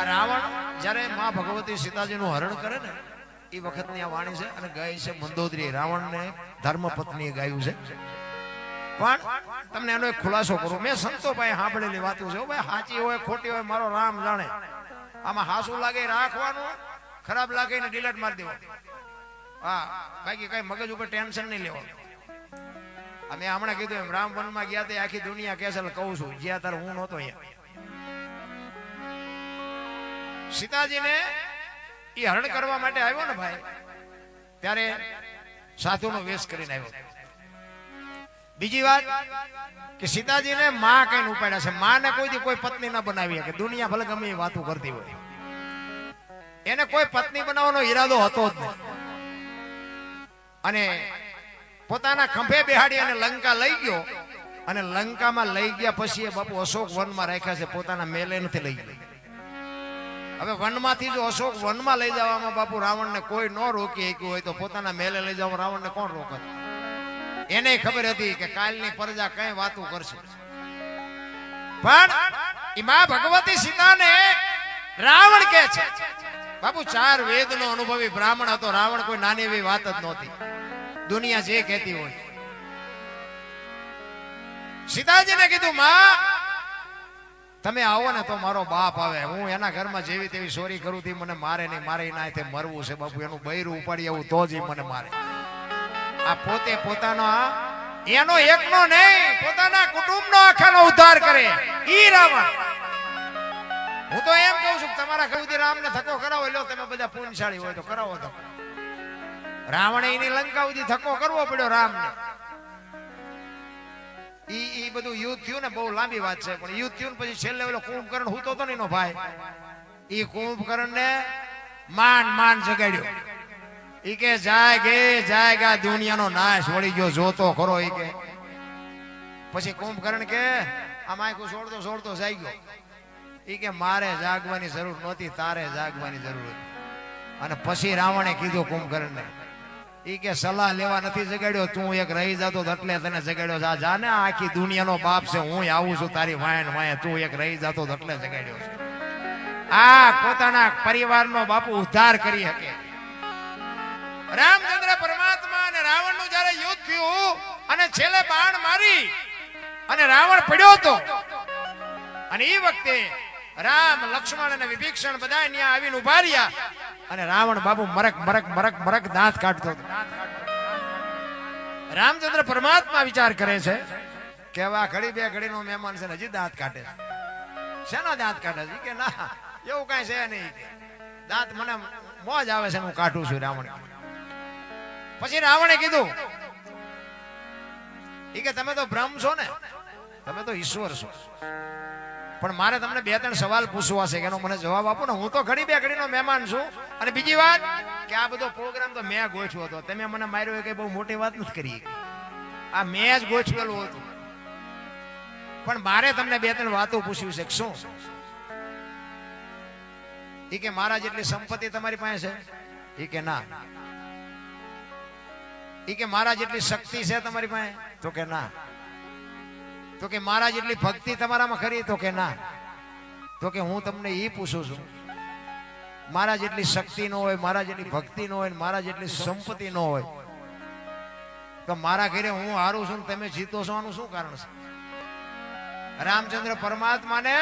આ રાવણ જ્યારે માં ભગવતી સીતાજીનું હરણ કરે ને એ વખતની આ વાણી છે અને ગાય છે મંદોદરી. રાવણને ધર્મપત્નીએ ગાયું છે. પણ તમને એનો એક ખુલાસો કરું. મેં સંતો ભાઈ સાંભળેલી વાતો છે. ભાઈ સાચી હોય ખોટી હોય મારો રામ જાણે. આમાં હાસું લાગે રાખવાનું, ખરાબ લાગે ને ડિલેટ મારી દેવાનું. હા, બાકી કઈ મગજ ઉપર ટેન્શન નહીં લેવાનું. અમે હમણાં કીધું એમ રામ વનમાં ગયા તે આખી દુનિયા કે છે કહું છું જ્યાં તાર હું નહોતો અહીંયા. સીતાજીને એ હરણ કરવા માટે આવ્યો ને ભાઈ, ત્યારે સાધુનો વેશ કરીને આવ્યો. બીજી વાત કે સીતાજીને માં કઈ ઉપાડ્યા છે. માને કોઈ પત્ની ના બનાવી કે દુનિયા ભલે ગમે એ વાતો કરતી હોય, એને કોઈ પત્ની બનાવવાનો ઈરાદો હતો જ નહીં. અને પોતાના ખંભે બેહાડી અને લંકા લઈ ગયો. અને લંકામાં લઈ ગયા પછી એ બાપુ અશોક વનમાં રાખ્યા છે. પોતાના મેલે નથી લઈ ગયા. હવે વનમાંથી જો અશોક વનમાં લઈ જવામાં બાપુ રાવણને કોઈ ન રોકી શક્યું હોય તો પોતાના મેલે લઈ જવા રાવણને કોણ રોકે? એને ખબર હતી કે કાલની પ્રજા કઈ વાતું કરશે. પણ ઈ માં ભગવતી સીતાને રાવણ કે છે. બાપુ 4 વેદનો અનુભવી બ્રાહ્મણ હતો રાવણ. કોઈ નાની એવી વાત જ નહોતી. દુનિયા જે કહેતી હોય. સીતાજીને કીધું માં તમે આવો ને તો મારો બાપ આવે. હું એના ઘરમાં જેવી તેવી ચોરી કરું થી મને મારે નહીં. મારે ના તે મરવું છે બાપુ. એનું બૈરું ઉપાડી આવું તો જ મને મારે. આ પોતે પોતાનો એનો એકનો નહીં પોતાના કુટુંબનો આખાનો ઉદ્ધાર કરે ઈ રાવણ. હું તો એમ કહું છું તમારા ઘરથી રામને ધક્કો કરાવો. લો તમે બધા પુણ્યશાળી હોય તો કરાવો ધક્કો. રાવણે એની લંકા સુધી ધક્કો કરવો પડ્યો રામને. ઈ બધું યુદ્ધ થયું ને બહુ લાંબી વાત છે. પણ યુદ્ધ થયું પછી છેલ્લે ઓલો કુંભકર્ણ હુતો તો ને એનો ભાઈ, ઈ કુંભકર્ણ ને માન જગાડ્યો. ઈ કે જાયગા દુનિયાનો નાશ વળી ગયો જોતો ખરો. ઈ કે પછી કુંભકર્ણ કે આ માયકું છોડતો જાય ગયો. ઈ કે મારે જાગવાની જરૂર નહોતી, તારે જાગવાની જરૂર હતી. અને પછી રાવણે કીધું કુંભકર્ણને, ઈ કે સલાહ લેવા નથી જગાડ્યો, તું એક રહી જતો એટલે તને જગાડ્યો. જા ને આખી દુનિયાનો બાપ છે, હું આવું છું તારી વાય. તું એક રહી જતો એટલે જગાડ્યો છે. આ પોતાના પરિવારનો બાપુ ઉદ્ધાર કરી શકે. રામચંદ્ર પરમાત્મા અને રાવણનું જયારે યુદ્ધ થયું અને છેલ્લે બાણ મારી અને રાવણ પડ્યો હતો. અને એ વખતે રામ લક્ષ્મણ અને વિભીષણ બધા ત્યાં આવીને ઉભા રહ્યા. અને રાવણ બાબુ મરક દાંત કાઢતો હતો. રામચંદ્ર પરમાત્મા વિચાર કરે છે કે આ ઘડી બે ઘડીનો મહેમાન છે હજી દાંત કાઢે છે. શેનો દાંત કાઢે છે? કે ના એવું કઈ છે નહીં. દાંત મને મોજ આવે છે, હું કાઢું છું. રાવણ પછી રાવણે કીધું કે તમે તો બ્રહ્મ છો ને, તમે તો ઈશ્વર છો. પણ મારે તમને 2-3 સવાલ પૂછવા છે કે એનો મને જવાબ આપો ને. હું તો ઘડી બે ઘડીનો મહેમાન છું. અને બીજી વાત કે આ બધો પ્રોગ્રામ તો મેં ગોઠવ્યો હતો. તમે મને માર્યો એ કઈ બહુ મોટી વાત નથી કરી. આ મેં જ ગોઠવેલું હતું. પણ મારે તમને 2-3 વાતો પૂછવી છે. શું? એ કે મારા જેટલી સંપત્તિ તમારી પાસે છે? એ કે ના. એ કે મારા જેટલી શક્તિ છે તમારી પાસે? તો કે ના. તો કે મારા જેટલી ભક્તિ તમારામાં ખરી? તો કે ના. તો કે હું તમને એ પૂછું છું, મારા જેટલી શક્તિ ન હોય, મારા જેટલી ભક્તિ ન હોય, મારા જેટલી સંપત્તિ ન હોય તો મારા ઘરે હું હારું છું તમે જીતો છો, આનું શું કારણ છે? રામચંદ્ર પરમાત્માને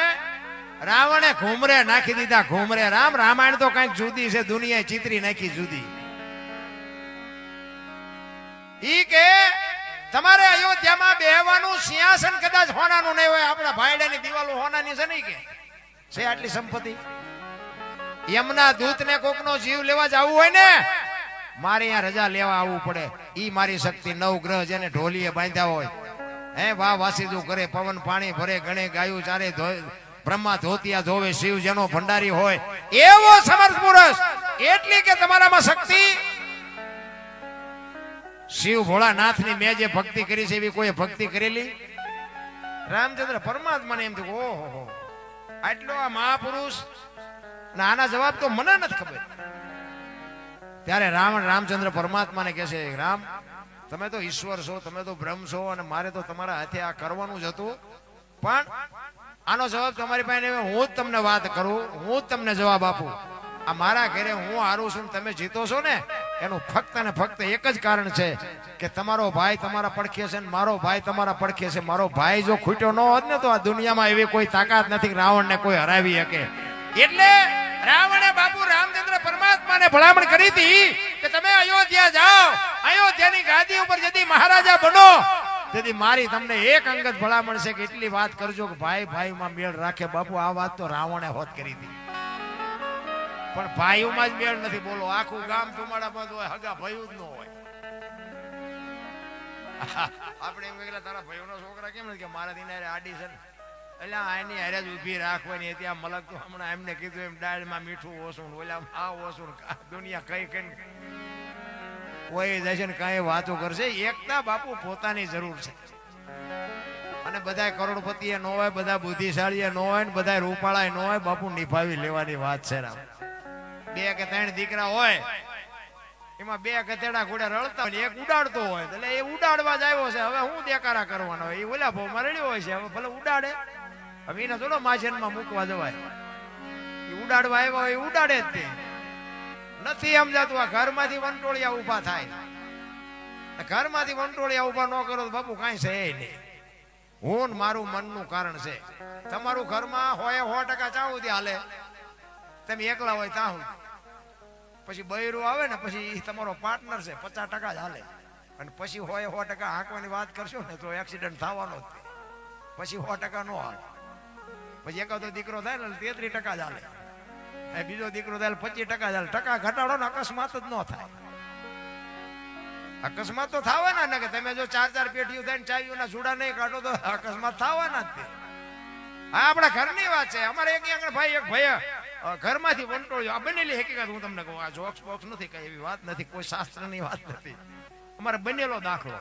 રાવણે ઘૂમરે નાખી દીધા. ઘૂમરે રામાયણ તો કઈક જુદી છે, દુનિયાએ ચિત્રી નાખી જુદી. ઈ કે તમારે અયોધ્યામાં બેહવાનું સિંહાસન કદાચ હોનાનું નહીં હોય, આપણા ભાઈડાની દિવાલો હોનાની છે નહીં. કે છે આટલી સંપત્તિ? યમના દૂતને કોકનો જીવ લેવા જવું હોય ને મારે અહીંયા રજા લેવા આવવું પડે. ઈ મારી શક્તિ. 9 ગ્રહ જેને ઢોલીએ બાંધ્યા હોય, હે વાહ વાસીદું કરે, પવન પાણી ભરે, ગણે ગાયું ચારે, બ્રહ્મા ધોતિયા ધોવે, શિવ જેનો ભંડારી હોય એવો સમર્થ પુરુષ. એટલી કે તમારામાં શક્તિ. શિવ ભોળાનાથની મેં જે ભક્તિ કરી છે એવી કોઈ ભક્તિ કરેલી? રામચંદ્ર પરમાત્માને એમ થયું ઓહો આટલો આ મહાપુરુષ. આના જવાબ તો મને નથી ખબર. ત્યારે રામચંદ્ર પરમાત્માને કહે છે, રામ તમે તો ઈશ્વર છો, તમે તો બ્રહ્મ છો અને મારે તો તમારા હાથે આ કરવાનું જ હતું. પણ આનો જવાબ તમારી પાસે નહીં હોય. હું જ તમને વાત કરું, હું જ તમને જવાબ આપું. આ મારા ઘરે હું હારું છું ને તમે જીતો છો ને એનું ફક્ત ને ફક્ત એક જ કારણ છે કે તમારો ભાઈ તમારા પડખે છે ને મારો ભાઈ તમારા પડખે છે. મારો ભાઈ જો ખૂટ્યો ન હોત ને તો આ દુનિયામાં એવી કોઈ તાકાત નથી કે રાવણને કોઈ હરાવી શકે. એટલે રાવણે બાપુ રામચંદ્ર પરમાત્માને ભલામણ કરી હતી કે તમે અયોધ્યા જાઓ, અયોધ્યાની ગાદી ઉપર જતી મહારાજા બનો. તેથી મારી તમને એક અંગત ભલામણ છે કે એટલી વાત કરજો કે ભાઈ ભાઈમાં મેળ રાખે. બાપુ આ વાત તો રાવણે હોત કરી હતી, પણ ભાઈઓમાં જ મેળ નથી. બોલો, આખું ગામ ધુમાડા બંધ હોય, હગા ભાઈઓ જ ન હોય. આપણે એમ કહેલા તારા ભાઈઓનો છોકરા કેમ નથી કે મારા દિનારે આડી છે એટલે આની હારે જ ઊભી રાખવાની હતી. આ મલક તો હમણાં એમને કીધું એમ દાળમાં મીઠું ઓછું, ઓલા આ ઓછું, દુનિયા કઈ કઈ કોઈ જશે ને કઈ વાતો કરશે. એકતા બાપુ પોતાની જરૂર છે. અને બધા કરોડપતિ ન હોય, બધા બુદ્ધિશાળી ન હોય, ને બધા રૂપાળા ન હોય. બાપુ નિભાવી લેવાની વાત છે. રામ 2 કે 3 દીકરા હોય, એમાં 2 ગધેડા ઘોડે રળતા હોય, એક ઉડાડતો હોય, એટલે એ ઉડાડવા જ આવ્યો છે. હવે હું દેકારા કરવાનો હોય, એ ઓલા ભાવમાં રડ્યો હોય છે. હવે ભલે ઉડાડે, હવે એને થોડો માછનમાં મૂકવા જવાય. એ ઉડાડવા આવ્યો હોય, ઉડાડે જ તે નથી સમજાતું. આ ઘરમાંથી વંટોળિયા ઉભા થાય, ઘરમાંથી વંટોળિયા ઉભા ન કરો તો બાપુ કાંઈ છે નહીં. હું મારું મનનું કારણ છે. તમારું ઘરમાં હોય 100% ચાવું ત્યાં હાલે, તમે એકલા હોય ત્યાં. પછી બૈરું આવે ને પછી તમારો પાર્ટનર છે 50% જ હાલે. અને પછી હોય 100% હાંકવાની વાત કરશો ને તો એક્સિડન્ટ થવાનો જ. પછી 100% નો હાલે. પછી એકાદો દીકરો થાય ને 33% જ હાલે, બીજો દીકરો થાય 25% જ હાલે. ટકા ઘટાડો ને અકસ્માત જ ન થાય. અકસ્માત તો થવાના ને, કે તમે જો 4 પેટીઓ થાય ને ચાવીઓના જુડા નહીં કાઢો તો અકસ્માત થવાના જ. હા, આપણા ઘરની વાત છે. અમારે એક ભાઈ એક ભાઈ ઘરમાંથી વંટોળ્યો, આ બનેલી હકીકત હું તમને કહું. આ જોક્સ બોક્સ નથી, કઈ એવી વાત નથી, કોઈ શાસ્ત્રની વાત નથી. અમારે બનેલો દાખલો.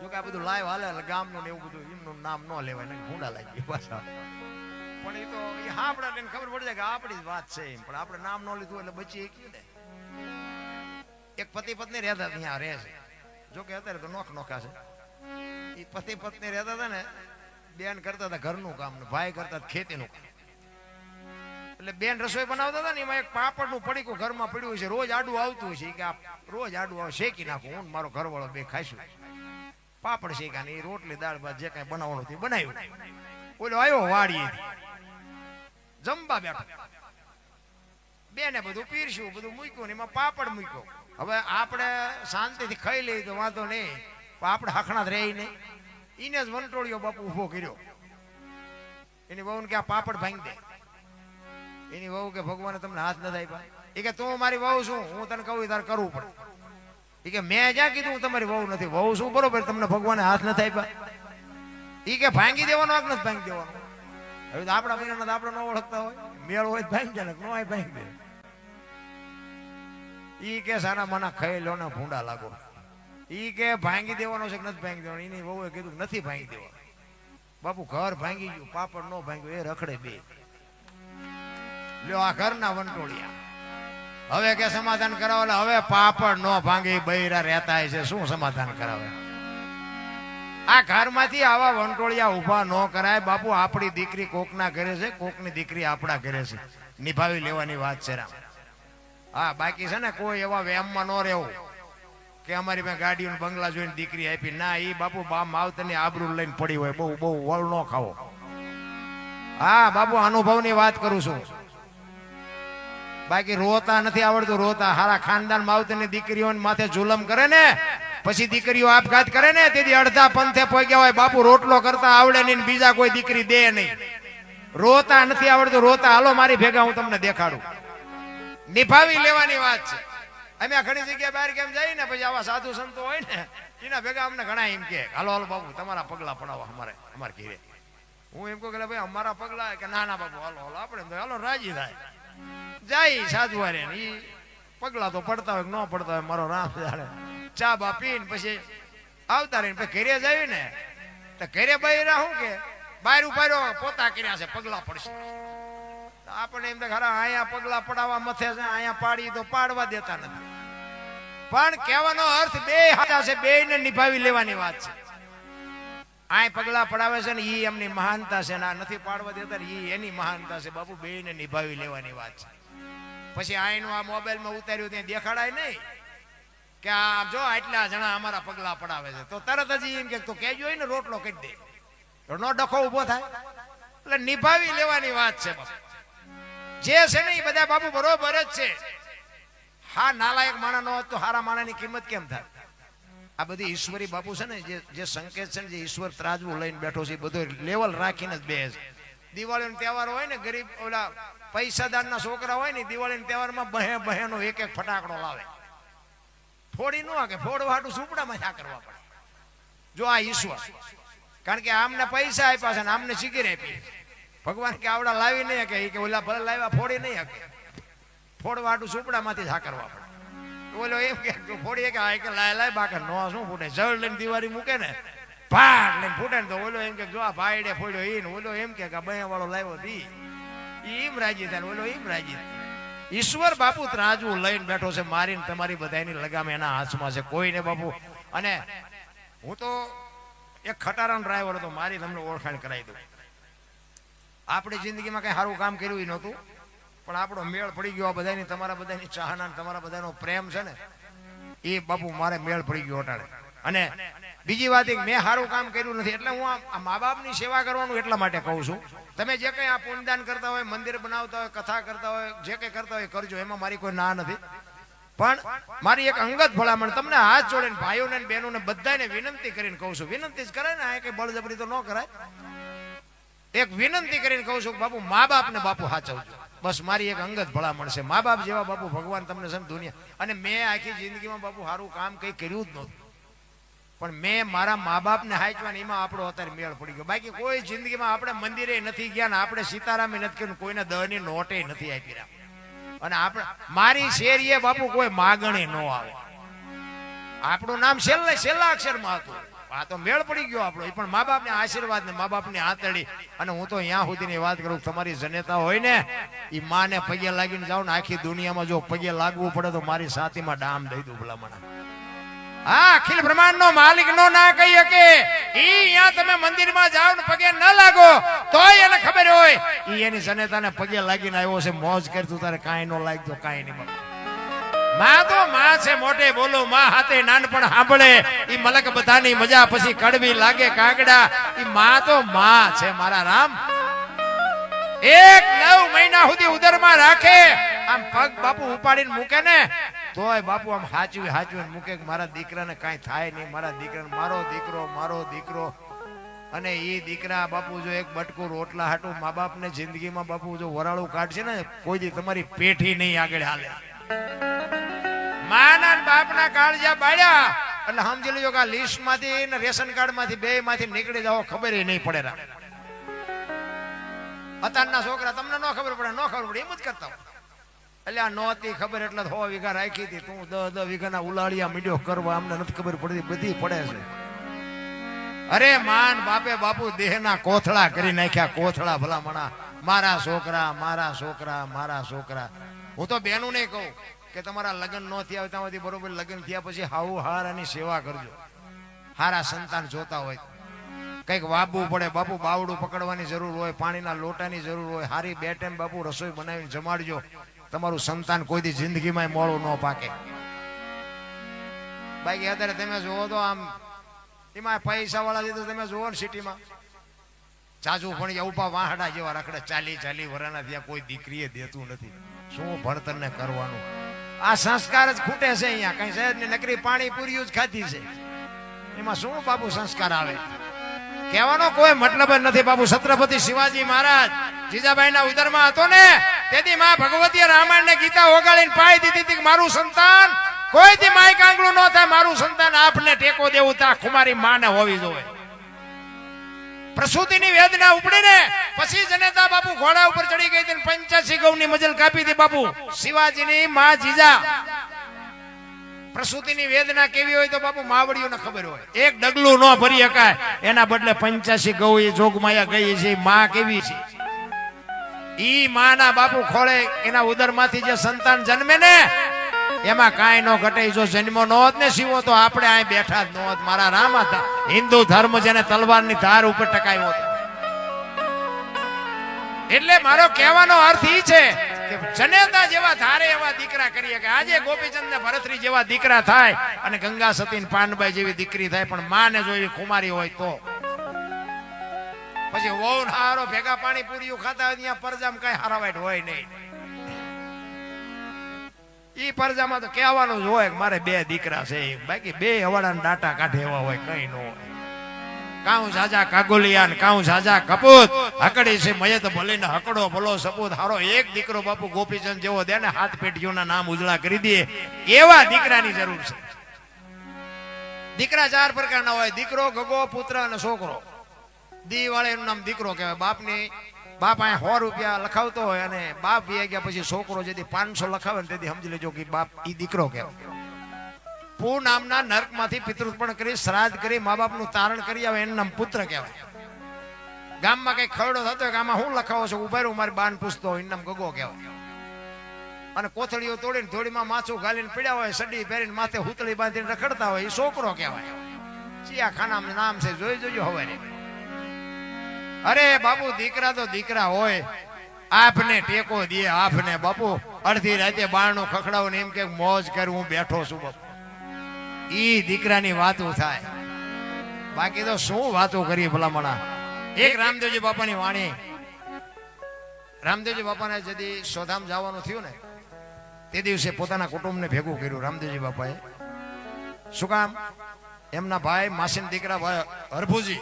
જોકે આ બધું લાઈવ હાલે ગામનું ને એવું બધું, એમનું નામ ન લેવાય ને ભૂંડા લાગી પાછા. પણ એ તો હા આપણા લઈને ખબર પડી જાય કે આપણી જ વાત છે. પણ આપણે નામ ન લીધું એટલે બચી ગયું ને. એક પતિ પત્ની રહેતા ત્યાં રહે છે. જોકે અત્યારે તો નોખા છે. એ પતિ પત્ની રહેતા હતા ને, બેન કરતા હતા ઘરનું કામ ને ભાઈ કરતા ખેતીનું કામ. એટલે બેન રસોઈ બનાવતા હતા ને, એમાં એક પાપડનું પડીકું ઘરમાં પડ્યું છે. રોજ આડું આવતું છે કે આ રોજ આડું આવે શેકી નાખું. હું મારો ઘરવાળો બે ખાઈશું. પાપડ શેકા ને એ રોટલી દાળ ભાત જે કઈ બનાવવાનું હતું બનાવ્યું. ઓલો આવ્યો વાડી જમવા બેઠો, બેને બધું પીરસ્યું, બધું મૂક્યું ને એમાં પાપડ મૂક્યો. હવે આપણે શાંતિથી ખાઈ લઈએ તો વાંધો નહીં, પણ આપણે હખણા જ રહી નહીં. એને જ વંટોળિયો બાપુ ઉભો કર્યો. એની વહુ કે આ પાપડ ભાંગી દે. એની વહુ કે ભગવાને તમને હાથ નથી આપ્યા. એ કે તું મારી વહુ છું, હું તને કહું તારે કરવું પડે. એ કે મેં જ્યાં કીધું હું તમારી વહુ નથી. વહુ શું બરોબર, તમને ભગવાને હાથ નથી આપ્યા. એ કે ભાંગી દેવાનો હાથ નથી ભાંગી દેવાનો. હવે તો આપણા મહિના આપણે ન ઓળખતા હોય, મેળ હોય ભાંગી જાય ને ન હોય ભાંગી દે. ઈ કે સાના મના ખાઈ લો ને ભૂંડા લાગો. ઈ કે ભાંગી દેવાનો છે કે નથી ભાંગી દેવાનો. એની વહુએ કીધું નથી ભાંગી દેવાનો. બાપુ ઘર ભાંગી ગયું, પાપડ ન ભાંગ્યું, એ રખડે બે. લ્યો આ ઘરના વંટોળિયા. હવે કે સમાધાન કરાવે. હવે પાપડ ન ભાંગી બૈરા રહેતા છે, શું સમાધાન કરાવે? આ ઘરમાંથી આવા વંટોળિયા ઉભા ન કરાય. બાપુ આપણી દીકરી કોકના ઘરે છે, કોકની દીકરી આપણા ઘરે છે. નિભાવી લેવાની વાત છે રામ. હા, બાકી છે ને કોઈ એવા વેમમાં ન રહેવું કે અમારી પાસે ગાડીઓ બંગલા જોઈને દીકરી આપી. ના, એ બાપુ માવતરની આબરૂ લઈને પડી હોય. બહુ વળ ન ખાવો. હા બાપુ, અનુભવની વાત કરું છું. બાકી રોતા નથી આવડતું. રોતા હારા ખાનદાન માવતરની દીકરીઓને માથે જુલમ કરે ને, પછી દીકરીઓ આપઘાત કરે ને, તેથી અડધા પંથે પહોંચ્યા હોય. બાપુ રોટલો કરતા આવડે નહીં, બીજા કોઈ દીકરી દે નહીં. રોતા નથી આવડતું. રોતા હાલો મારી ભેગા, હું તમને દેખાડું. નિભાવી લેવાની વાત છે. અમે ઘણી જગ્યાએ બહાર કેમ જઈએ ને, પછી આવા સાધુ સંતો હોય ને, એના ભેગા અમને ઘણા એમ કે હાલો હાલો બાપુ તમારા પગલા પડાવો અમારે ઘીરે. હું એમ કહું કે ભાઈ અમારા પગલા, કે ના ના બાપુ હાલો હાલો આપણે હાલો રાજી થાય. જાય સાધુવારે ઈ પગલા તો પડતા હોય કે ન પડતા હોય, મારો રામ જાણે. ચા બા પીને પછી આવતા રહીને પછી ઘરે જાય ને, તો ઘરે બૈરા શું કે બહાર ઉપાડ્યો પોતા કર્યા છે, પગલા પડશે. આપણે એમ ખરા અહીંયા પગલા પડાવવા મથે છે, અહીંયા પાડી તો પાડવા દેતા નથી. પણ કહેવાનો અર્થ બે હાથા છે, બે ને નિભાવી લેવાની વાત છે. આ પગલા પડાવે છે ને ઈ એમની મહાનતા છે ને આ નથી પાડવા દેતા ને ઈ એની મહાનતા છે બાપુ. બેયને નિભાવી લેવાની વાત છે. પછી આઈનું આ મોબાઈલમાં ઉતાર્યું ત્યાં દેખાડાય નહીં કે આ જો આટલા જણા અમારા પગલા પડાવે છે તો તરત જ એમ કે તો કેજો હોય ને રોટલો કરી દે તો નો ડખો ઉભો થાય. એટલે નિભાવી લેવાની વાત છે બાપુ. જે છે ને એ બધા બાપુ બરોબર જ છે. હા નાલાયક માણસ નો હોત તો હારા માણસની કિંમત કેમ થાય? આ બધી ઈશ્વરી બાપુ છે ને જે સંકેત છે ને જે ઈશ્વર ત્રાજવું લઈને બેઠો છે એ બધો લેવલ રાખીને જ બેસે. દિવાળીનો તહેવાર હોય ને ગરીબ ઓલા પૈસાદારના છોકરા હોય ને દિવાળીના તહેવારમાં બહેનો એક એક ફટાકડો લાવે. ફોડી નો કે ફોડવા હાટું સુપડામાં શા કરવા પડે? જો આ ઈશ્વર કારણ કે આમને પૈસા આપ્યા છે ને આમને સિગીર આપી. ભગવાન કે આવડા લાવી નહીં કે ઓલા ભલે લાવ્યા ફોડી નહીં શકે. ફોડવા હાટું સુપડામાંથી શા કરવા પડે? બોલો એમ કે ફોડી કે લાય બાકી નો શું ફૂટે? જળ લઈને દિવાળી મૂકે ને ભાગ લઈને ફૂટે ને તો ઓલો એમ કે જો આ ભાઈડે ફોડ્યો ઈ ને ઓલો એમ કે બયા વાળો લાવ્યો ઈ એમ રાજી થાય ઓલો એમ રાજી થાય. ઈશ્વર બાપુ ત્રાજવું લઈને બેઠો છે. મારીને તમારી બધાની લગામ એના હાથમાં છે. કોઈને બાપુ અને હું તો એક ખટારાનો ડ્રાઈવર હતો. મારી તમને ઓળખાણ કરાવી દઉં. આપણી જિંદગીમાં કઈ સારું કામ કર્યું નહોતું પણ આપણો મેળ પડી ગયો. બધાની તમારા બધાની ચાહના તમારા બધાનો પ્રેમ છે ને એ બાપુ મારે મેળ પડી ગયો અટાડે. અને બીજી વાત મેં સારું કામ કર્યું નથી એટલે હું આ મા બાપની સેવા કરવાનું એટલા માટે કહું છું. તમે જે કંઈ આ પુણ્યદાન કરતા હોય, મંદિર બનાવતા હોય, કથા કરતા હોય, જે કંઈ કરતા હોય કરજો, એમાં મારી કોઈ ના નથી. પણ મારી એક અંગત ભલામણ તમને હાથ જોડીને ભાઈઓને બહેનોને બધાને વિનંતી કરીને કહું છું. વિનંતી જ કરાય ને, આ કઈ બળજબરી તો ન કરાય. એક વિનંતી કરીને કહું છું બાપુ મા બાપને બાપુ સાચવજો. બસ મારી એક અંગત ભલામણ છે. મા બાપ જેવા બાપુ ભગવાન તમને છે દુનિયા. અને મેં આખી જિંદગીમાં બાપુ સારું કામ કંઈ કર્યું જ નહોતું પણ મેં મારા મા બાપને હાચવા એમાં આપણો અત્યારે મેળ પડી ગયો. બાકી કોઈ જિંદગીમાં આપણે મંદિરે નથી ગયા ને આપણે સીતારામે નથી કર્યું, કોઈને દહની નોટે નથી આપી રહ્યા. અને આપણે મારી શેરીએ બાપુ કોઈ માગણી ન આવે. આપણું નામ છેલ્લા અક્ષરમાં હતું. આ તો મેળ પડી ગયો આપણો. એ પણ મા બાપને આશીર્વાદ ને મા બાપની આંતળી. અને હું તો અહીંયા સુધીની વાત કરું તમારી જનેતા હોય ને એ માને પગે લાગીને જાવ ને આખી દુનિયામાં જો પગે લાગવું પડે તો મારી સાથીમાં ડામ દઈ દઉં ભલામણ. હા અખિલ બ્રહ્માંડ નો માલિક નો ના કહી શકે. અહીંયા તમે મંદિરમાં જાઓ ને પગે ન લાગો તોય એને ખબર હોય એની જનેતાને પગે લાગીને આવ્યો છે. મોજ કરતું તારે કાંઈ ન લાગતો કાંઈ નહીં. માં તો માં છે મોટે બોલો માં હાથે નાનપણ સાંભળે ઈ મલક બધાની મજા પછી કડવી લાગે કાગડા. ઈ માં તો માં છે મારા રામ. 9 મહિના સુધી ઉદરમાં રાખે આમ પગ બાપુ ઉપાડીને મૂકે ને તોય બાપુ આમ હાચવી મૂકે કે મારા દીકરાને કાંઈ થાય નહીં. મારા દીકરાને મારો દીકરો. અને એ દીકરા બાપુ જો એક બટકું રોટલા હાટું મા બાપને જિંદગીમાં બાપુ જો વરાળું કાઢશે ને કોઈ દી તમારી પેઠી નહીં આગળ હાલે. માના બાપના કાળજા બાળ્યા એટલે સમજી લેજો કે આ લિસ્ટ માંથી ને રેશન કાર્ડ માંથી બે માંથી નીકળી જાવ ખબર નહીં પડે. અત્યારના છોકરા તમને ન ખબર પડે એમ જ કરતા હોય. એટલે આ નહોતી ખબર એટલે 100 વીઘા રાખી હતી તું 10 વીઘાના ઉલાળિયા મીડિયો કરવા અમને નથી ખબર પડતી બધી પડે છે. અરે માન બાપે બાપુ દેહના કોથળા કરી નાખ્યા. કોથળા ભલામણા મારા છોકરા. હું તો બેનું નહીં કહું કે તમારા લગ્ન ન થયા હોય ત્યાંથી બરોબર લગ્ન થયા પછી હારાની સેવા કરજો. હારા સંતાન જોતા હોય કંઈક વાવવું પડે બાપુ બાવડું પકડવાની જરૂર હોય, પાણીના લોટાની જરૂર હોય, હારી 2 ટાઈમ બાપુ રસોઈ બનાવીને જમાડજો. તમારું સંતાન કોઈ દી જિંદગીમાં મોડું ન પાકે. બાકી અત્યારે તમે જોવો તો આમ એમાં પૈસા વાળા દીધું તમે જોવો ને સિટીમાં ચાચુ પણ ઉભા વાહડા જેવા રખડે 40 વર્ષના ત્યાં કોઈ દીકરીએ દેતું નથી. શું ભણતર ને કરવાનું? આ સંસ્કાર જ ખૂટે છે અહીંયા. કઈ સાહેબ ને નકરી પાણી પૂરી જ ખાધી છે. એમાં શું બાપુ સંસ્કાર આવે? કહેવાનો કોઈ મતલબ જ નથી બાપુ. છત્રપતિ શિવાજી મહારાજ જીજાબાઈ ના ઉદરમાં હતો ને તેથી માં ભગવતી રામાયણ ને ગીતા ઓગાળીને પાઈ દીધી હતી કે મારું સંતાન કોઈ દી માય કાંગલું ન થાય. મારું સંતાન આપને ટેકો દેવું તા ખુમારી માને હોવી જોઈએ. પ્રસૂતિની વેદના ઉપડીને પછી જનેતા બાપુ ઘોડા ઉપર ચડી ગઈ હતી 85 ગૌની મજલ કાપી હતી બાપુ. શિવાજીની માં જીજા પ્રસૂતિની વેદના કેવી હોય તો બાપુ માવડીઓને ખબર હોય. એક ડગલું ન ભરી શકાય એના બદલે 85 ગૌ એ જોગમાયા ગઈ છે. માં કેવી છે ઈ માના બાપુ ખોળે એના ઉદરમાંથી જે સંતાન જન્મે ને એમાં કાંઈ નો ઘટે. જો જન્મો નો હોત ને શિવો તો આપણે અહીં બેઠા જ નો હોત. મારા રામ હતા હિન્દુ ધર્મ જેને તલવારની ધાર ઉપર ટકાયો હતો. એટલે મારો કહેવાનો અર્થ ઈ છે કે જનેતા જેવા ધારે એવા દીકરા કરીએ કે આજે ગોપીચંદ ને ભરતરી જેવા દીકરા થાય અને ગંગા સતી ને પાનબાઈ જેવી દીકરી થાય, પણ માને જો એવી કુમારી હોય તો પછી વહુ હારો ભેગા પાણી પૂરીઓ ખાતા હોય ત્યાં પરજામ કઈ હારાવાટ હોય નહીં. ઈ પરજામાં તો કહેવાનું જ હોય કે મારે 2 દીકરા છે, બાકી 2 હવાડાના ડાટા કાઢે એવા હોય કઈ ન હોય. કાઉ સાજા કાગોલિયાન કાઉ સાજા કપૂત હકડી છે મયત ભલે ને હકડો ભલો સપૂત. હારો એક દીકરો બાપુ ગોપીચંદ જેવો દે ને 7 પેટીઓના નામ ઉજળા કરી દે એવા દીકરાની જરૂર છે. દીકરા 4 પ્રકારના હોય, દીકરો, ગગો, પુત્ર અને છોકરો. દી વાળાનું નામ દીકરો કહેવાય. બાપ અહીંયા 100 રૂપિયા લખાવતો હોય અને બાપ વી ગયા પછી છોકરો જેથી 500 લખાવે ને તેથી સમજી લેજો કે બાપ ઈ દીકરો કહેવાય. પૂ નામના નર્કમાંથી પિતૃપણ કરી શ્રાદ્ધ કરી મા બાપનું તારણ કરી આવે એનું નામ પુત્ર કહેવાય. ગામમાં કઈ ખરડો થતો હોય કે આમાં હું લખાવો છો, ઉભારું મારી બાન પૂછતો હોય, એનું નામ ગગો કહેવાય. અને કોથળીઓ તોડીને થોડીમાં માછું ગાલીને પીડ્યા હોય, સડી પહેરીને માથે હુતળી બાંધીને રખડતા હોય, એ છોકરો કહેવાય. ચિયાખાનાનું નામ છે, જોઈ જોજો હવે. અરે બાપુ દીકરા તો દીકરા હોય, આપને ટેકો દે. આપને બાપુ અડધી રાતે બારણું ખખડાવો ને એમ કે મોજ કર હું બેઠો છું બાપુ. ઈ દીકરાની વાતો થાય, બાકી તો શું વાતો કરીએ ભલામણા. એક રામદેવજી બાપાની વાણી. રામદેવજી બાપાને જદી સોધામ જવાનું થયું ને તે દિવસે પોતાના કુટુંબને ભેગું કર્યું રામદેવજી બાપાએ. શું કામ? એમના ભાઈ માસીન દીકરા ભાઈ હરભુજી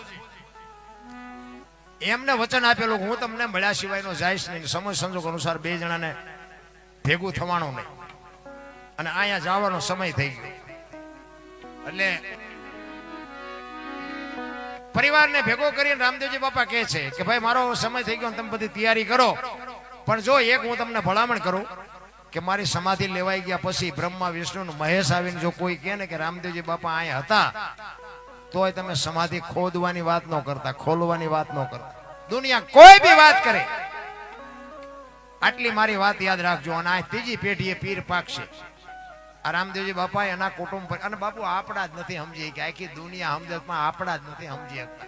એમને વચન આપેલું હું તમને મળ્યા સિવાયનો જઈશ નહીં. સમય સંજોગ અનુસાર 2 જણાને ભેગું થવાનું નહીં અને અહીંયા જવાનો સમય થઈ ગયો. એટલે પરિવારને ભેગો કરીને રામદેવજી બાપા કહે છે કે ભાઈ મારો સમય થઈ ગયો, તમે બધી તૈયારી કરો, પણ જો એક હું તમને ભલામણ કરું કે મારી સમાધિ લેવાઈ ગયા પછી બ્રહ્મા વિષ્ણુ મહેશ આવીને જો કોઈ કહે ને કે રામદેવજી બાપા અહીંયા હતા, તોય તમે સમાધિ ખોદવાની વાત ન કરતા, ખોલવાની વાત ન કરતા. દુનિયા કોઈ બી વાત કરે, આટલી મારી વાત યાદ રાખજો. અને આ 3જી પેઢીએ પીર પાકશે. આ રામદેવજી બાપા એના કુટુંબ પર. અને બાપુ આપણા જ નથી સમજી કે આખી દુનિયા સમજે, પણ આપણા જ નથી સમજી શકતા.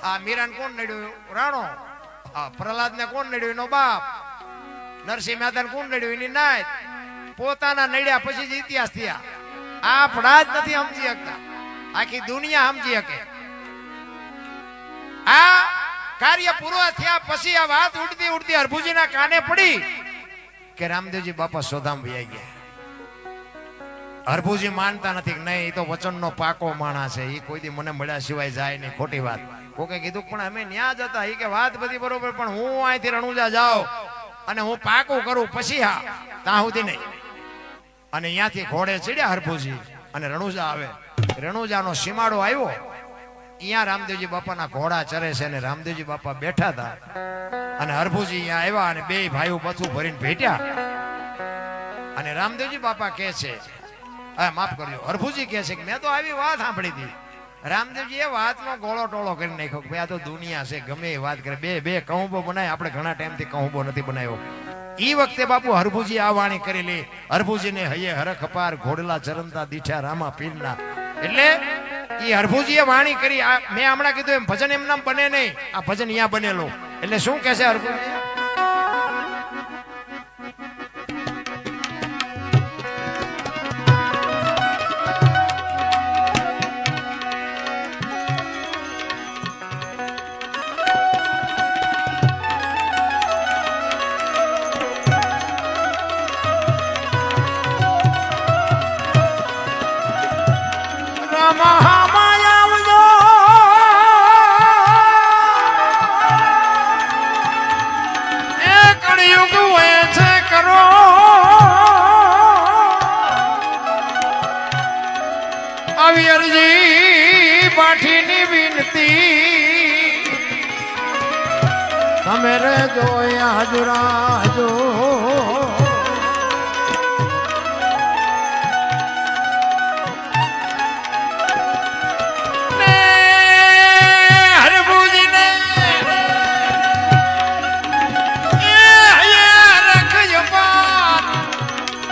હા, મીરાને કોણ નડ્યું? રાણો. હા, પ્રહલાદ ને કોણ નડ્યું? એનો બાપ. નરસિંહ મહેતા કોણ નડ્યું? એની નાત. પોતાના નડ્યા પછી જ ઇતિહાસ થયા. આપણા જ નથી સમજી શકતા, આખી દુનિયા સમજી શકે. આ કાર્ય પૂરું થયા પછી આ વાત ઉડતી ઉડતી હરભુજીના કાને પડી કે રામદેવજી બાપા સોધામ વહી ગયા. હરભુજી માનતા નથી કે નહીં, એ તો વચનનો પાકો માણસ છે, એ કોઈ દી મને મળ્યા સિવાય જાય નહીં. ખોટી વાત. કોકે કીધું પણ અમે ન્યા જ હતા. એ કે વાત બધી બરોબર, પણ હું અહીંથી રણુજા જાઉં અને હું પાકું કરું પછી હા, ત્યાં સુધી નહીં. અને અહીંયાથી ઘોડે ચડ્યા હરભુજી અને રણુજા આવે. રણુજાનો સીમાડો આવ્યો, અહીંયા રામદેવજી બાપાના ઘોડા ચરે છે અને રામદેવજી બાપા બેઠા હતા અને હરભુજી અહીંયા આવ્યા અને 2 ભાઈઓ બથું ભરીને ભેટ્યા. અને રામદેવજી બાપા કહે છે, માફ કરજો, હરભુજી કહે છે કે મેં તો આવી વાત સાંભળી હતી. રામદેવજી એ વાતનો ગોળો ટોળો કરી નાખ્યો કે ભાઈ આ તો દુનિયા છે, ગમે એ વાત કરે. બે કહુંબો બનાય, આપણે ઘણા ટાઈમથી કહુંબો નથી બનાવ્યો. ઈ વખતે બાપુ હરભુજી આ વાણી કરેલી. હરભુજીને હૈયે હરખ અપાર ઘોડલા ચરણતા દીઠા રામા પીરના. એટલે ઈ હરભુજીએ વાણી કરી. મેં હમણાં કીધું એમ ભજન એમ નામ બને નહીં, આ ભજન અહીંયા બનેલું. એટલે શું કહે છે હરભુજી? આવી અરજી પાઠીની વિનતી તમે રે જોયા હજુરાજો.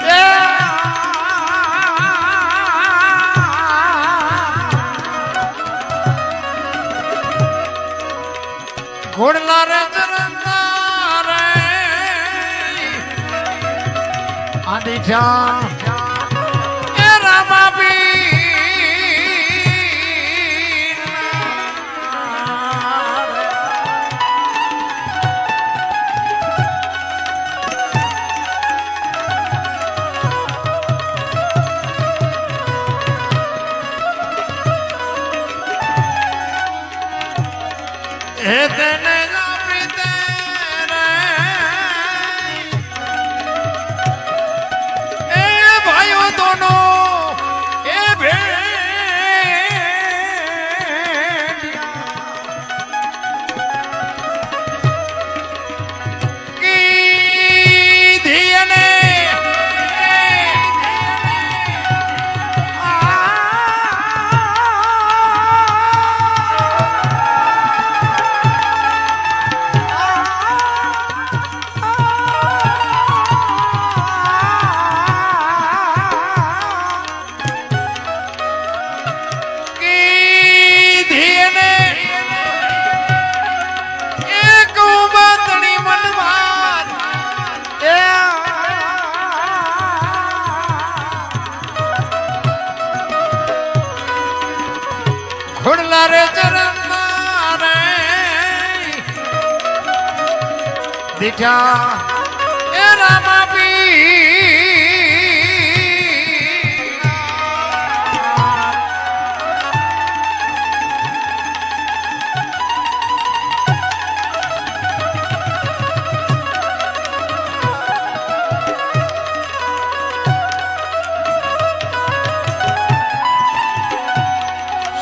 Yeah! દીઠા એ રામાપી એ તને ખોડલા રે ચરણ રે દીઠા એ રામાપી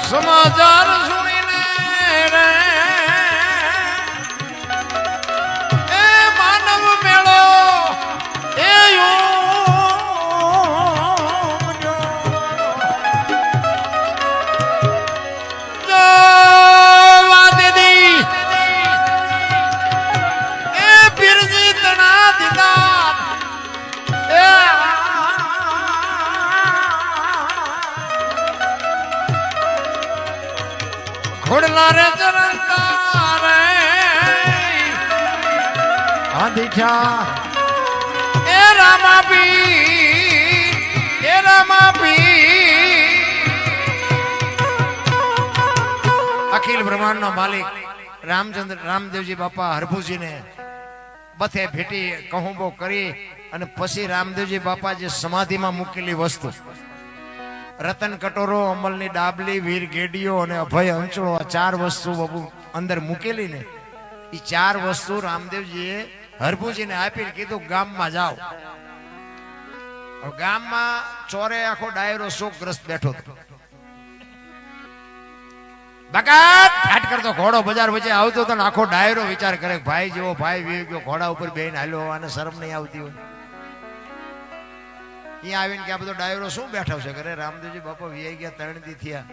સમાચાર સુણીને રે એ માનવ મેળો એ દીદી એ પીરજી તણા દીદાર એ ખોડલા રે ચરણતા રે દીઠા એ રામાપી અખિલ બ્રહ્માંડ નો માલિક રામદેવજી બાપા હરભુજીને બથે ભેટી કહુંબો કરી અને પછી રામદેવજી બાપા જે સમાધિમાં મૂકેલી વસ્તુ રતન કટોરો, અમલની ડાબલી, વીર ગેડીઓ અને અભય અંચળો, આ 4 વસ્તુ બાબુ અંદર મૂકેલી ને એ 4 વસ્તુ રામદેવજીએ હરભુજીને આપીને કીધું ગામમાં જાઓ. ગામમાં ચોરે આખો ડાયરો શોકગ્રસ્ત બેઠો હતો. બકાત ઘાટ કરતો ઘોડો બજાર વચ્ચે આવતો હતો ને આખો ડાયરો વિચાર કરે ભાઈ જેવો ભાઈ વી ગયો ઘોડા ઉપર બેહીને હાલ્યો, આને શરમ નહીં આવતી હોય. અહીંયા આવીને કે આ બધો ડાયરો શું બેઠો છે કરે રામદેવજી બાપા વી ગયા 3 દી થયા.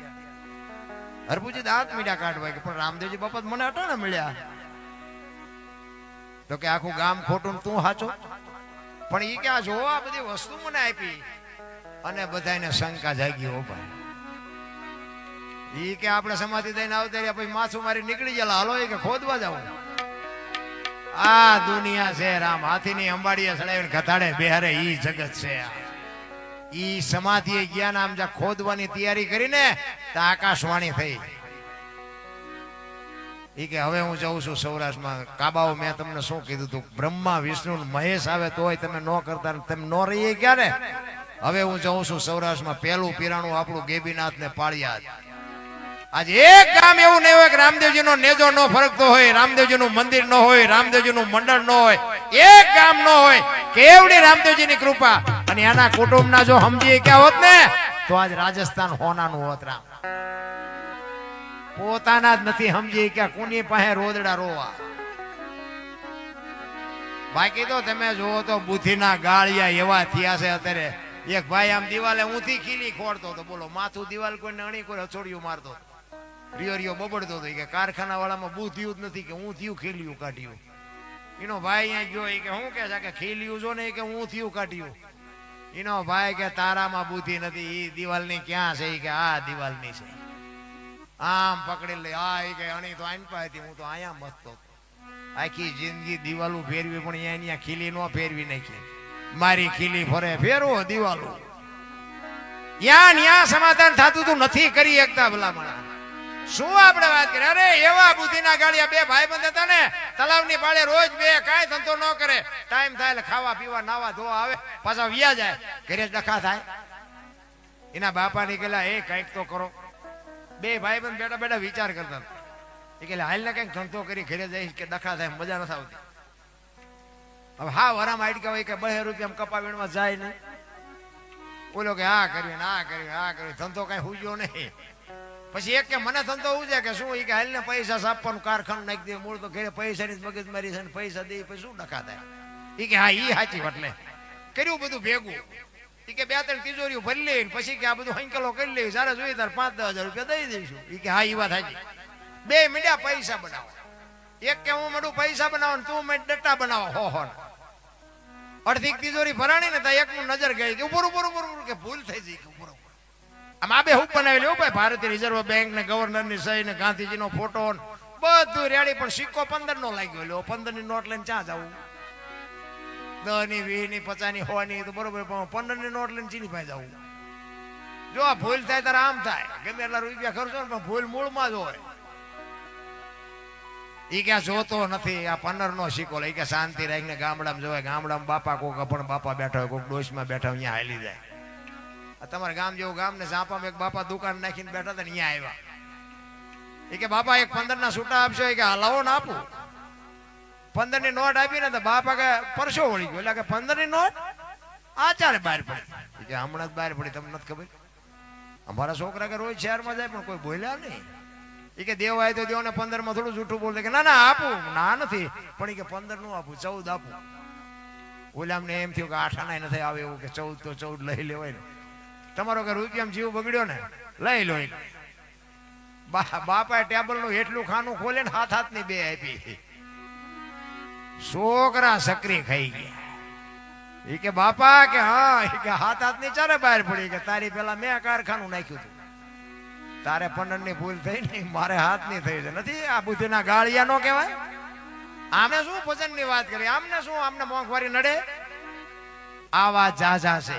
હરભુજી દાંત મીડા કાઢવા કે પણ રામદેવજી બાપા મને અટાણે મળ્યા તો કે આખું ગામ ખોટું તું સાચો. પણ એ કે આ જો આ બધી વસ્તુ મને આપી અને બધાને શંકા જાગી હો ભાઈ. ઈ કે આપણે સમાધિ દઈને આવતા રહ્યા પછી માથું મારી નીકળી ગયેલા હાલો એ કે ખોદવા જાવ. આ દુનિયા છે રામ હાથીની અંબાડીએ ચડાવીને ઘટાડે બેહારે ઈ જગત છે. ઈ સમાધિએ ગયા નામ જા ખોદવાની તૈયારી કરીને તો આકાશવાણી થઈ. ઈ કે હવે હું જઉં છું સૌરાષ્ટ્રમાં. કાબાઓ મેં તમને શું કીધું તું બ્રહ્મા વિષ્ણુ મહેશ આવે તોય તમે ન કરતા તમે ન રહીએ ક્યારે. હવે હું જઉં છું સૌરાષ્ટ્રમાં. પહેલું પીરાણું આપણું ગેબીનાથ ને પાળિયાદ. આજે એક ગામ એવું નહીં હોય કે રામદેવજી નો નેજો નો ફરકતો હોય, રામદેવજી નું મંદિર ન હોય, રામદેવજી નું મંડળ ન હોય, એક ગામ ન હોય. કેવડી રામદેવજી ની કૃપા. અને એના કુટુંબ ના જો સમજી ક્યાં હોત ને તો આજ રાજસ્થાન હોનાનું હોત. રામ પોતાના જ નથી સમજી કે કોની પાસે રોદડા રોવા. બાકી તો તમે જોવો તો બુદ્ધિના ગાળિયા એવા થયા છે અત્યારે. એક ભાઈ આમ દિવાલે ઊંધી ખીલી ખોડતો તો બોલો માથું દિવાલ કોઈ અણી કોઈ હચોડિયું મારતો રિયો બબડતો હતો કે કારખાના વાળામાં બુદ્ધિયું જ નથી કે ઊંધિયું ખીલ્યું કાઢ્યું. એનો ભાઈ અહીંયા ગયો કે શું કે છે કે ખીલ્યું જો ને કે ઊંધિયું કાઢ્યું. એનો ભાઈ કે તારામાં બુદ્ધિ નથી, ઈ દિવાલની ક્યાં છે કે આ દિવાલની છે. આમ પકડી લે આ કે અણી તો આઈન પાસે હતી, હું તો અહીંયા મસ્તો. આખી જિંદગી દિવાલું ફેરવી પણ અહીંયા ખીલી નો ફેરવી નાખી. મારી ખીલી ફરે ફેરવો દિવાલો. ન્યા સમાધાન થતું તું નથી કરી એકતા ભલામણા. શું આપણે વાત કરીએ? અરે એવા બુદ્ધિના ગાળિયા બે ભાઈબંધ હતા ને, તલાવની પાળે રોજ બે કાંઈ ધંધો ન કરે, ટાઈમ થાય એટલે ખાવા પીવા નાવા ધોવા આવે, પાછા વ્યા જાય, ઘરે જ ડખા થાય. એના બાપા નીકળ્યા, એ કંઈક તો કરો. બે ભાઈબંધ બેઠા બેઠા વિચાર કરતા એ કે હાલ ને કંઈક ધંધો કરી ઘરે જઈશ કે ડખા થાય, મજા નથી આવતી. હવે હા વરામ આટકા હોય કે 2 રૂપિયા કપા વીણવા જાય નહીં. બોલો કે હા કર્યું આ કર્યું આ કર્યું, ધંધો કઈ હુજ્યો નહીં. પછી એક કે મને ધંધો ઉજે કે શું, કે હાલ ને પૈસા સાપવાનું કારખાનું નાખી દે, મૂળ તો ઘરે પૈસાની મગજ મારી છે, પૈસા દે પછી શું ડખા થાય. એ કે હા ઈ સાચી વાત લે, કર્યું બધું ભેગું. એ કે 2-3 તિજોરીઓ ભરી લે, પછી કે આ બધું હંકલો કરી લે, સારા જોઈએ તાર 5-10 હજાર રૂપિયા દઈ દઈશું. એ કે હા ઈ વાત સાચી. બે મીડિયા પૈસા બનાવો. એક કે હું મળું પૈસા બનાવો, તું મેં ડટ્ટા બનાવો. હો અડધી તિજોરી ભરાણી ને ત્યાં એકનું નજર ગઈ કે ઉપર કે ભૂલ થઈ જઈ કે ઉપર આમ આ બે હું બનાવી લેવું ભાઈ, ભારતીય રિઝર્વ બેંક ને ગવર્નર ની સહી ને ગાંધીજી નો ફોટો બધું રેડી, પણ સિક્કો 15 નો લાગ્યો. લ્યો 15 ની નોટ લઈને ક્યાં જવું? 10 ની 20 ની 50 ની 100 ની તો બરોબર, પણ 15 ની નોટ લઈને ચીની પાસે જવું? જો આ ભૂલ થાય ત્યારે આમ થાય, ગમે એટલા રૂપિયા ખર્ચો ને પણ ભૂલ મૂળમાં જ હોય. ઈ ક્યાં જોતો નથી આ 15 નો સિક્કો લઈ કે શાંતિ રાખીને ગામડામાં જોવાય. ગામડામાં બાપા કોક પણ બાપા બેઠા હોય, કોક ડોશમાં બેઠા હોય, અહીંયા હાલી જાય. તમારા ગામ જેવું ગામ ને ઝાપામાં એક બાપા દુકાન નાખીને બેઠા હતા ને અહીંયા આવ્યા. એ કે બાપા એક 15 ના છૂટા આપશો? એ કે હલાવો ને આપું. 15 ની નોટ આપી ને તો બાપા કે પરસો વળી ગયો. એટલે કે 15 ની નોટ આચારે બહાર પડી. કે હમણાં જ બહાર પડી, તમને નથી ખબર? અમારા છોકરા કે રોજ શહેરમાં જાય પણ કોઈ બોલ્યા નહીં. એ કે દેવ આવે તો દેવ ને 15 માં થોડું જૂઠું બોલે કે ના ના આપું. ના નથી, પણ એ કે 15 નું આપું, 14 આપું. ઓલા અમને એમ થયું કે 8 આના નથી આવે એવું, કે 14 તો 14 લઈ લેવાય ને. તમારો કે રૂપિયામાં જીવ બગડ્યો ને, લઈ લો. બાપાએ ટેબલ નું એટલું ખાનું ખોલે ને હાથ ની બે આપી. છોકરા સકરી ખાઈ ગયા. એ કે બાપા કે હા, એ કે હાથ ની ચારે બહાર પડી. કે તારી પેલા મેં કારખાનું નાખ્યું હતું, તારે 15 ની ભૂલ થઈ નહીં, મારે હાથ ની થઈ છે. નથી આ બુદ્ધિના ગાળિયા નો કહેવાય? આમને શું ભજન ની વાત કરી, આમને શું, આમને મોંઘવારી નડે? આવા જાજા છે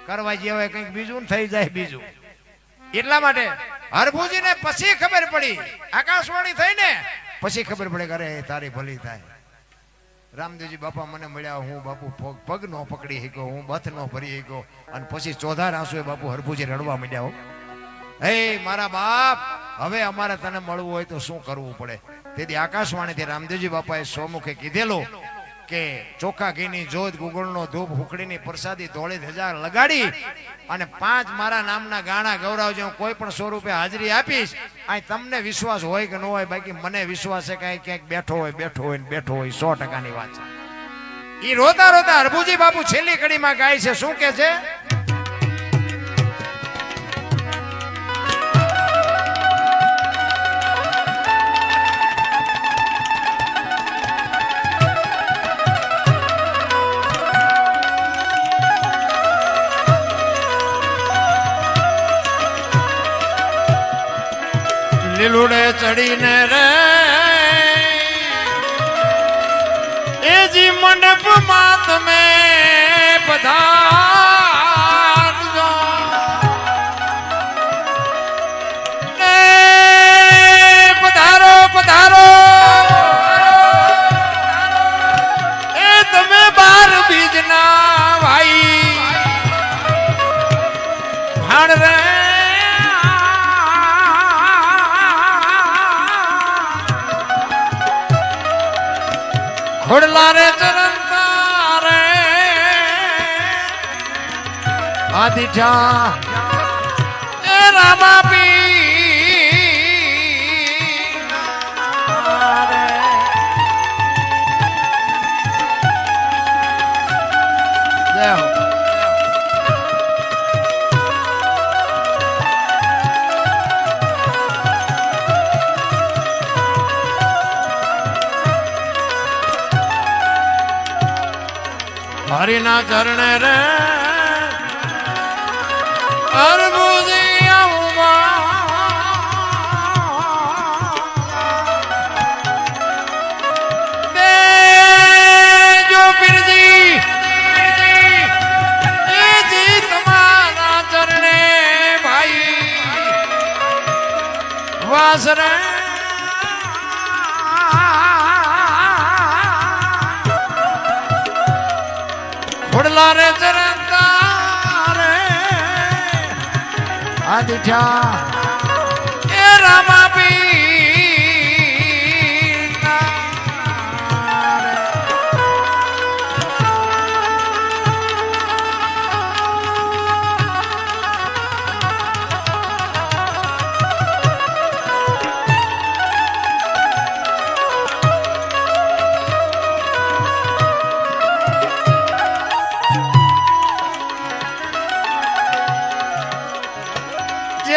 કરવા જેવાય કંઈક બીજું થઈ જાય બીજું. એટલા માટે હરભુજી ને પછી ખબર પડી, આકાશવાણી થઈ ને પછી ખબર પડે કે અરે તારી ભલી થાય. રામદેવજી બાપા મને મળ્યા, હું બાપુ પગ નો પકડી શક્યો, હું બથ નો ભરી શક્યો. અને પછી 14 આંસુએ બાપુ હરભુજી રડવા માંડ્યા. હે મારા બાપ, હવે અમારે તને મળવું હોય તો શું કરવું પડે? તેથી આકાશવાણીથી રામદેવજી બાપાએ સ્વમુખે કીધેલું કે ચોખા ઘીની જોત, ગુગળનો ધૂપ, હુકડીની પ્રસાદી, ધોળી ધજા લગાડી અને 5 મારા નામના ગાણા ગૌરવજે. હું કોઈ પણ સ્વરૂપે હાજરી આપીશ. આ તમને વિશ્વાસ હોય કે ન હોય, બાકી મને વિશ્વાસ છે કે ક્યાંક બેઠો હોય ને બેઠો હોય. 100% ની વાત છે. એ રોતા રોતા હરભુજી બાપુ છેલ્લી કડીમાં ગાય છે. શું કે છે? લીલુડે ચડીને રે એજી મંડપ માં તમે પધારજો. પધારો પધારો એ તમે 12 બીજના ભાઈ ભાણ રે. ખોડલા રે ચરણતા રે આદિઠા એ રામાપી રે. જય હો. હરિના ચરણે રે હરભુજી જો પીરજી વડલા રે ચરતા રે આદિઠા એ રામા પી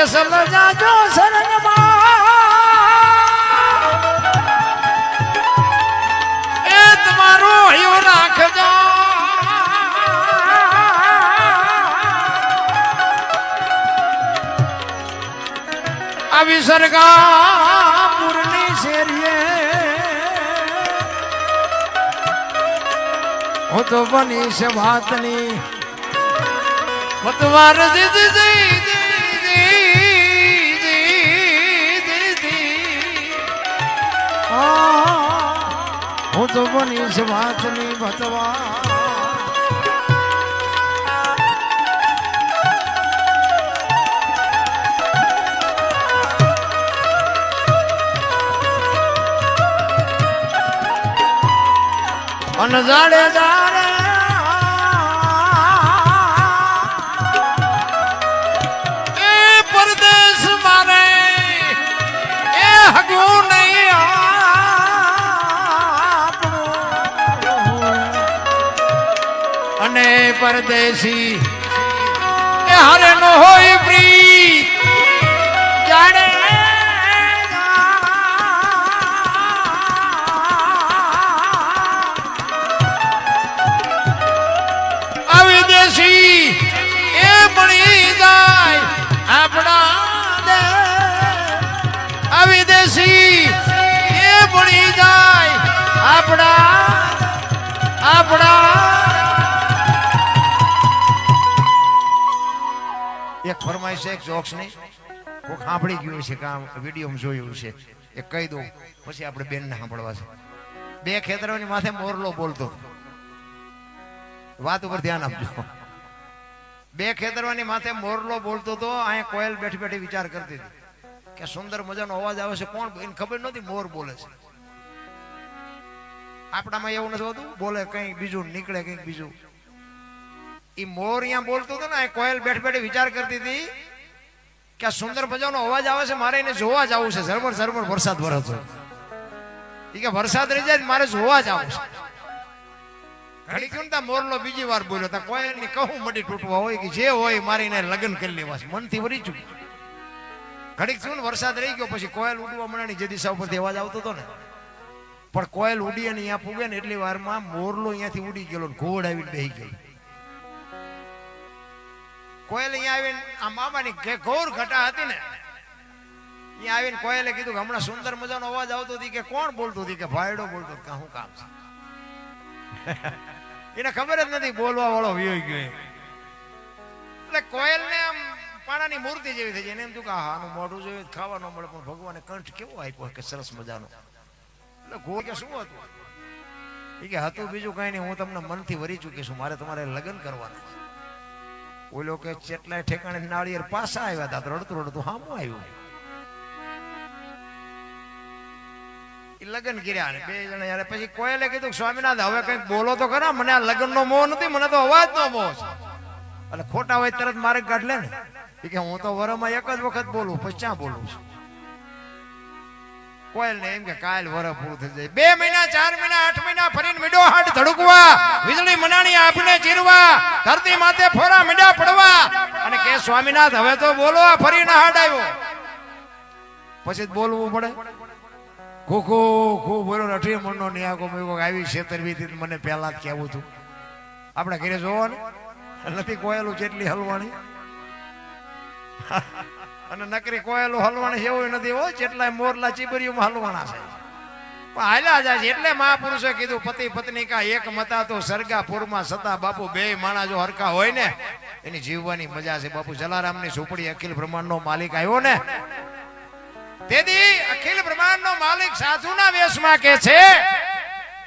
સલ જાજો શરણમાં એ તમારો હૈયો રાખજો આવી સરગાપુરની શેરીએ હું તો બની છે વાતની મતવાર દીદી હું તો બનીશ વાતની બતવા અન જાડે જાડે એ પરદેશ મારે એ હગું નહીં અને પરદેશી એ હારે નો હોય પ્રીત જાણે અવિદેશી એ મળી જાય આપણા અવિદેશી એ મળી જાય આપણા એક ફરમાઈશ છે એક જોક્સ નહીં કોક સાંભળી ગયું છે કે વિડીયોમાં જોયું છે એ કહી દઉં પછી આપણે બેનને સાંભળવા છે બે ખેતરોની માથે મોરલો બોલતો વાત ઉપર ધ્યાન આપજો બે ખેતરોની માથે મોરલો બોલતો તો અહીંયા કોયલ બેઠી બેઠી વિચાર કરતી હતી કે સુંદર મજાનો અવાજ આવે છે કોણ એને ખબર નહોતી મોર બોલે છે આપણામાં એવું નથી હોતું બોલે કંઈક બીજું નીકળે કંઈક બીજું ઈ મોર અહીંયા બોલતો હતો ને કોયલ બેઠ બેઠી વિચાર કરતી હતી કે આ સુંદર મજાનો અવાજ આવે છે મારે એને જોવા જવું છે ઝરમર ઝરમર વરસાદ વરસતો ઈ કે વરસાદ રહી જાય મારે જોવા જવું છે ઘડી કુંતા મોરલો બીજી વાર બોલ્યો તા કોયલ ની કહું મડી તૂટવા હોય કે જે હોય મારે એને લગ્ન કરી લેવા છે મનથી વરી ચૂકી ઘડીક શું વરસાદ રહી ગયો પછી કોયલ ઉડવા મળ્યાની જે દિશા ઉપરથી અવાજ આવતો હતો ને પણ કોયલ ઉડી અને અહીંયા પૂગે ને એટલી વારમાં મોરલો અહીંયાથી ઉડી ગયેલો ઘોડ આવીને બેહી ગઈ કોયલ અહીંયા આવીને આ મામાની ઘોર ઘટા હતી ને અહીંયા આવીને કોયલે કીધું કે હમણાં સુંદર મજાનો અવાજ આવતો હતી કે કોણ બોલતો હતી કે ભાઈડો બોલતો કે શું કામ છે એને ખબર જ નથી બોલવા વાળો વિયો ગયો એટલે કોયલ ને આમ પાણાની મૂર્તિ જેવી થઈ જાય એને એમ થયું કે આનું મોઢું જોયું ખાવા ન મળે પણ ભગવાને કંઠ કેવો આપ્યો કે સરસ મજાનો એટલે ઘોર કે શું હતું એ કે હતું બીજું કઈ નહીં હું તમને મનથી વરી ચૂકી છું મારે તમારે લગ્ન કરવાના છે ઓલો કે ચેટલાય ઠેકાણે નાળિયેર પાછા આવ્યા હતા રડતું રડતું હામું આવ્યું લગ્ન કર્યા ને બે જણા યાર પછી કોયલે કીધું સ્વામિનાથ હવે કઈક બોલો તો ખરા મને આ લગ્ન નો મોહ નથી મને તો અવાજ નો મોહ છે એટલે ખોટા હોય તરત મારે કાઢ લે ને કે હું તો વરમાં એક જ વખત બોલું પછી ક્યાં બોલું છું કોયલ ને એમ કે કાલ વર પૂરું થઈ જાય 2 મહિના 4 મહિના 8 મહિના ફરીને મીડો હાટ ધડકવા વીજળી મનાણી આપને ચીરવા ધરતી માથે ફોરા મીડા પડવા અને કે સ્વામિનાથ હવે તો બોલો ફરીને હાટ આવ્યો પછી બોલવું પડે ખોખો ખો બોલો અઠી મણનો નિયાકો મેકો આવી છેતરવી મને પહેલા જ કહેવું હતું આપણે ઘરે જોવાનું નથી કોયલું જેટલી હલવાણી અને નકરી કોયલું હલવાણી એવું નથી હો જેટલા મોરલા ચીબરીઓમાં હલવાના છે પણ હાલ્યા જાય છે એટલે મહાપુરુષે કીધું પતિ પત્ની કા એક મતા તો સરગાપુરમાં સતા બાપુ બે માણા જો હરખા હોય ને એની જીવવાની મજા છે બાપુ જલારામની ઝૂંપડી અખિલ બ્રહ્માંડનો માલિક આવ્યો ને તેથી અખિલ બ્રહ્માંડનો માલિક સાધુના વેશમાં કહે છે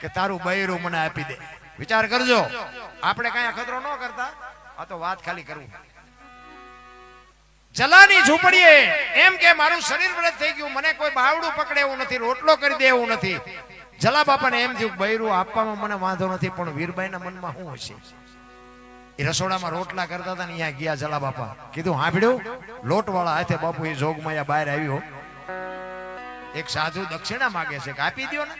કે તારું બૈરું મને આપી દે વિચાર કરજો. આપણે કઈ અખતરો ન કરતા, આ તો વાત ખાલી કરવું. જલાની ઝૂંપડીએ એમ કે મારું શરીર વ્રત થઈ ગયું, મને કોઈ બાવડું પકડે એવું નથી, રોટલો કરી દે એવું નથી. જલા બાપાને એમ થયું બૈરું આપવામાં મને વાંધો નથી, પણ વીરબાઈના મનમાં શું હશે? એ રસોડામાં રોટલા કરતા હતા ને અહીંયા ગયા જલા બાપા, કીધું સાંભળ્યું, લોટવાળા હાથે બાપુ એ જોગમાયા બહાર આવ્યો, એક સાધુ દક્ષિણા માગે છે કે આપી દો ને.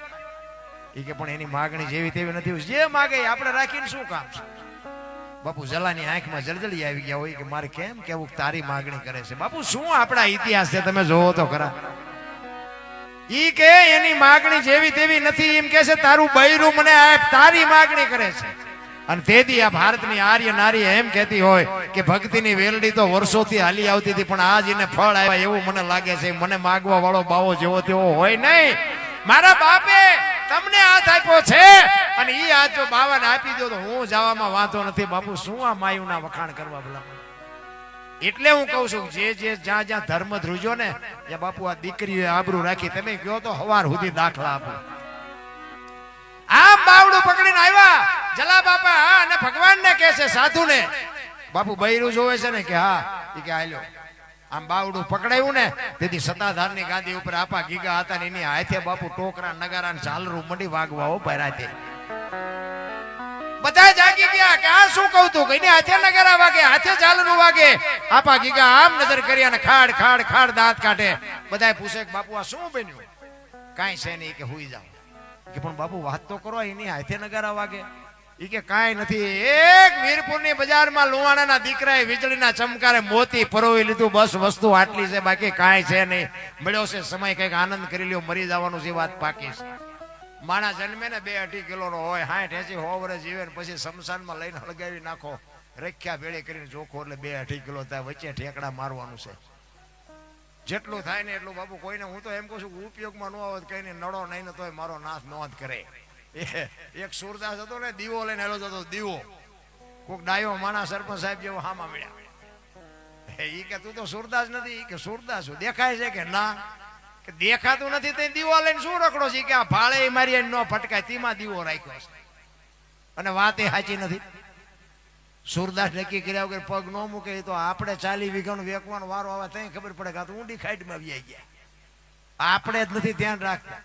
એ કે પણ એની માગણી જેવી તેવી નથી, જે માગે આપણે રાખીને શું કામ છે? બાપુ જલાની આંખમાં જળજળી આવી ગયા હોય કે મારે કેમ કેવું તારી માગણી કરે છે. બાપુ શું આપણા ઇતિહાસ છે, તમે જોવો તો ખરા. ઈ કે એની માગણી જેવી તેવી નથી, એમ કે છે તારું બૈરું મને આપ, તારી માગણી કરે છે. અને તેથી આ ભારતની આર્ય નારી એમ કહેતી હોય કે ભક્તિની વેલડી તો વર્ષોથી હાલી આવતી હતી, પણ આજ એને ફળ આવ્યા એવું મને લાગે છે. મને માગવા વાળો બાવો જેવો તેવો હોય નહીં. મારા બાપે તમને હાથ આપ્યો છે અને ઈ હાથ જો બાવાને આપી દો તો હું જવામાં વાંધો નથી. બાપુ શું આ માયુના વખાણ કરવા ભલા? એટલે હું કહું છું જે જ્યાં જ્યાં ધર્મ ધ્રુજો ને ત્યાં બાપુ આ દીકરીઓએ આબરૂ રાખી. તમે કહો તો હવાર સુધી દાખલા આપો. આમ બાવડું પકડીને આવ્યા જલા બાપા અને ભગવાનને કહે છે સાધુને, બાપુ બૈરું જોવે છે ને કે હા. એ કે આલ્યો. આમ બાવડું પકડાયું ને તેથી સત્તાધારની ગાદી ઉપર આપા ગીગા હતા ને એની હાથે બાપુ ટોકરા નગારા ને ઝાલરું મંડી વાગવા હો ભરાતે. બધા જાગી ગયા કે આ શું કહું તું? કઈને હાથે નગારા વાગે, હાથે ઝાલરું વાગે. આપા ગીગા આમ નજર કરી અને ખાડ ખાડ ખાડ દાંત કાઢે. બધાય પૂછે કે બાપુ આ શું બન્યું? કાંઈ છે નહીં કે હુઈ જાવ. કે પણ બાપુ વાત તો કરો, એની હાથે નગારા વાગે. ઈ કે કાંઈ નથી, એક વીરપુરની બજારમાં લુવાણાના દીકરાએ વીજળીના ચમકારે મોતી પરોવી લીધું, બસ વસ્તુ આટલી છે, બાકી કાંઈ છે નહીં. મળ્યો છે સમય, કઈક આનંદ કરી લ્યો, મરી જવાનું છે વાત પાકી છે. માણા જન્મે ને 2-2.5 કિલોનો હોય, 60-80 વર્ષ જીવે ને પછી શમશાનમાં લઈને હળગાવી નાખો, રખ્યા ભેળી કરીને ચોખ્ખો, એટલે 2-2.5 કિલો થાય. વચ્ચે ઠેકડા મારવાનું છે. જેટલું થાય ને એટલું બાપુ. કોઈને હું તો એમ કહું છું ઉપયોગમાં ન આવે કઈ નડો નહીં ને તોય મારો નાશ નોંધ કરે. એક સુરદાસ હતો ને, દીવો લઈને હેલો જતો. દીવો કોક ડાયો માણા સરપંચ સાહેબ જેવો હામા મળ્યા. ઈ કે તું તો સુરદાસ નથી. ઈ કે સુરદાસ દેખાય છે કે ના? કે દેખાતું નથી તે દીવો લઈને શું રખડો છે? કે આ ભાળે મારી ન ફટકાય તેમાં દીવો રાખ્યો છે. અને વાત એ સાચી નથી. સુરદાસ નક્કી કર્યા વગર પગ ન મૂકે તો આપણે 40 વીઘાનું વેકવાનો વારો આવે ત્યાં ખબર પડે કે આ તો ઊંડી ખાઈટમાં આવી ગયા. આપણે જ નથી ધ્યાન રાખતા.